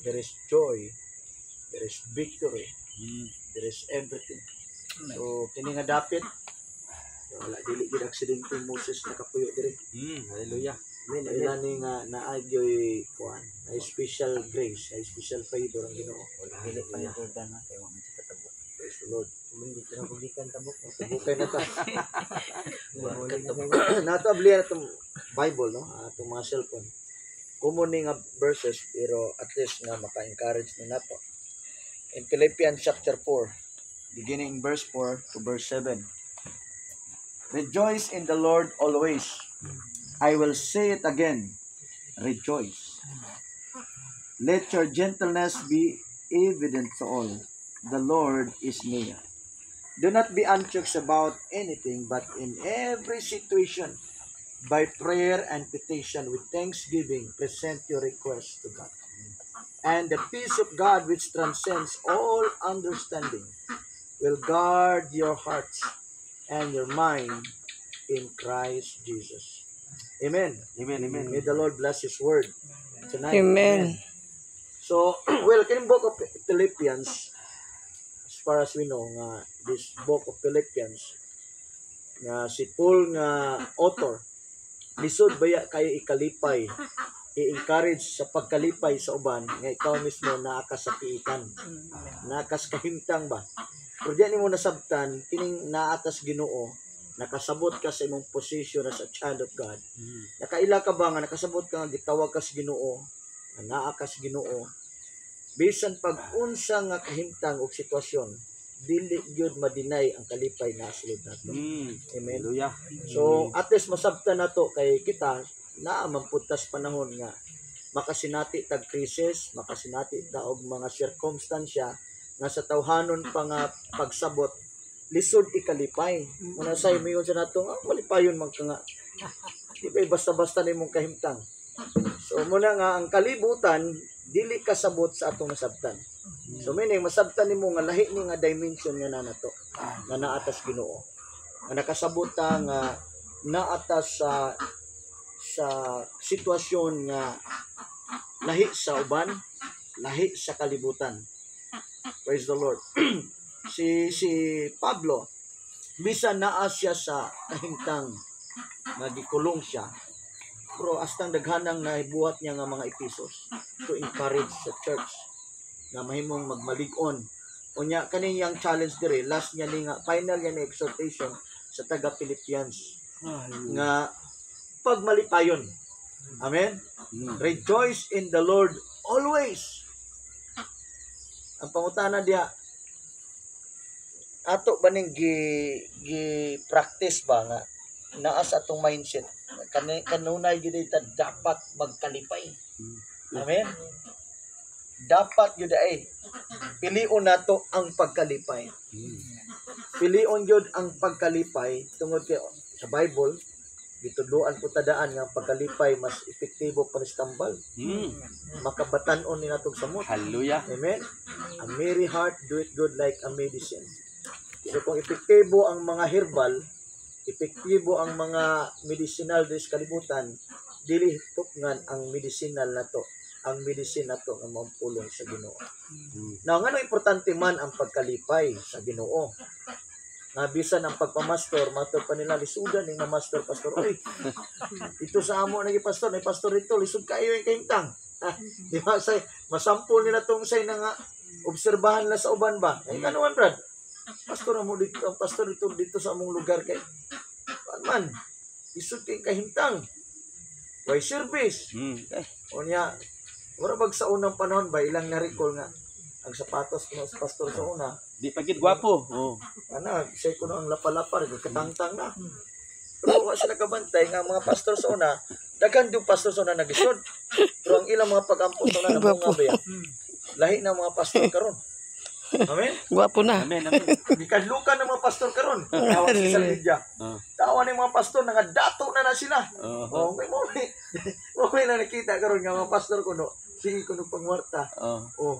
there is joy, there is victory, there is everything. So kini nga dapit wala dili gid aksidente Moses nakapuyo diri. Hallelujah. Amen. Ila ni nga naagyoy kuan, na special grace, na special favor ang Ginoo. Dili pa ni Jordan na kay wa mo tabok. Praise the Lord. Hindi ka na bulikan tabok. Bukay na ta. Nato ablihan atong Bible no, atong mga cellphone. Common ni nga verses pero at least nga maka-encourage ni nato. In Philippians chapter 4, beginning in verse 4 to verse 7. Rejoice in the Lord always. I will say it again. Rejoice. Let your gentleness be evident to all. The Lord is near. Do not be anxious about anything, but in every situation, by prayer and petition with thanksgiving, present your requests to God. And the peace of God, which transcends all understanding, will guard your hearts and your mind in Christ Jesus. Amen. Amen, amen. May the Lord bless His word tonight. Amen. So, well, in book of Philippians, as far as we know, nga this book of Philippians, nga si Paul nga author, lisod baya kayo ikalipay, i-encourage sa pagkalipay sa uban, nga ikaw mismo naakasapiitan, nakasakahimtang ba? Pero diyan mo nasabtan, kining naatas Ginoo, nakasabot ka sa imong position as a child of God. Nakaila ka ba nga nakasabot ka nga gitawag ka sa Ginoo, nga naa ka sa Ginoo, bisan pag-unsa nga kahimtang og sitwasyon, dili gyud madinay ang kalipay na sulod nato. Amen. Hallelujah. So at least masabtan nato kay kita naa man putas panahon nga makasinati tag krisis, makasinati ta og mga sirkumstansya nga sa tawhanon pa nga pagsabot lisod ikalipay. Muna say mayon sa nato nga malipayon man ka nga. Di ba basta-basta nimong kahimtang. So muna nga ang kalibutan dili kasabot sa atong nasabtan. So meaning masabtan nimo nga lahi ni nga dimension nga nato nga naatas Ginoo. Nga nakasabot ta nga naatas sa sitwasyon nga lahi sa uban, lahi sa kalibutan. Praise the Lord. si Pablo bisan naa siya sa kahimtang nga gikulong siya. Pero astang daghanang nahibuhat niya nga mga episos to encourage sa church na mahimong magmalig-on. Unya kaniyang challenge dire, last niya ni nga final niya na exhortation sa taga Philippians nga pagmalipayon. Amen. Rejoice in the Lord always. Ang pangutana diha, ato ba ning gi practice ba nga naa sa atong mindset kanunay gyud ta dapat magkalipay. Amen. Dapat gyud ay pilion nato ang pagkalipay. Pilion gyud ang pagkalipay tungod kay sa Bible gitudloan po tadaan nga pagkalipay mas epektibo pa sa tambal. Makabatan-on ni natong samot. Hallelujah. Amen. A merry heart do it good like a medicine. So kung epektibo ang mga herbal, epektibo ang mga medicinal sa kalibutan, dili tukngan ang medicinal nato, ang medicine nato nga mampulong sa Ginoo. Now, ngano importante man ang pagkalipay sa Ginoo. Nga bisan ang pagpamastor, mato pa nila lisudan ning master pastor. Oy, ito sa amo nagi pastor, may pastor ito lisod kayo yung kahimtang. Di ba say masampol nila tong say na nga obserbahan na sa uban ba? Ay kanuan brad? Pastor mo dito, ang pastor dito sa among lugar kay man isud kay kahimtang. Why service? Unya wala bag sa unang panahon ba ilang na-recall nga ang sapatos kuno sa pastor sa una. Di pagit gwapo. Ana, say kuno ang lapalapar katangtang na. Pero wa sila kabantay nga mga pastor sa una, daghan yung pastor sa una nagisod. Pero ang ilang mga pag-ampon sa una namunga ba yan? Lahi na mga pastor karon. Amen. Gwapo na. Amen, amen. Gikadlukan ng mga pastor karon. Tawag sa social media. Tawa ng mga pastor nga dato na sila. May mo na nakita karon nga mga pastor kuno. Sige kuno pangwarta.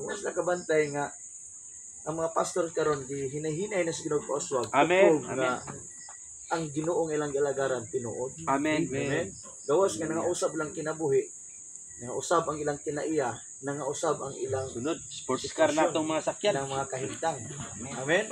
Was na kabantay nga ang mga pastor karon hinay-hinay na sa Ginoo pauswag. Amen. Amen. Ang Ginoong ilang galagaran tinuod. Amen. Amen. Gawas nga nangausap lang kinabuhi. Nangausab ang ilang kinaiya, nangausab ang ilang Sunod, sports car na itong mga sakyan. ng mga kahintang. Amen.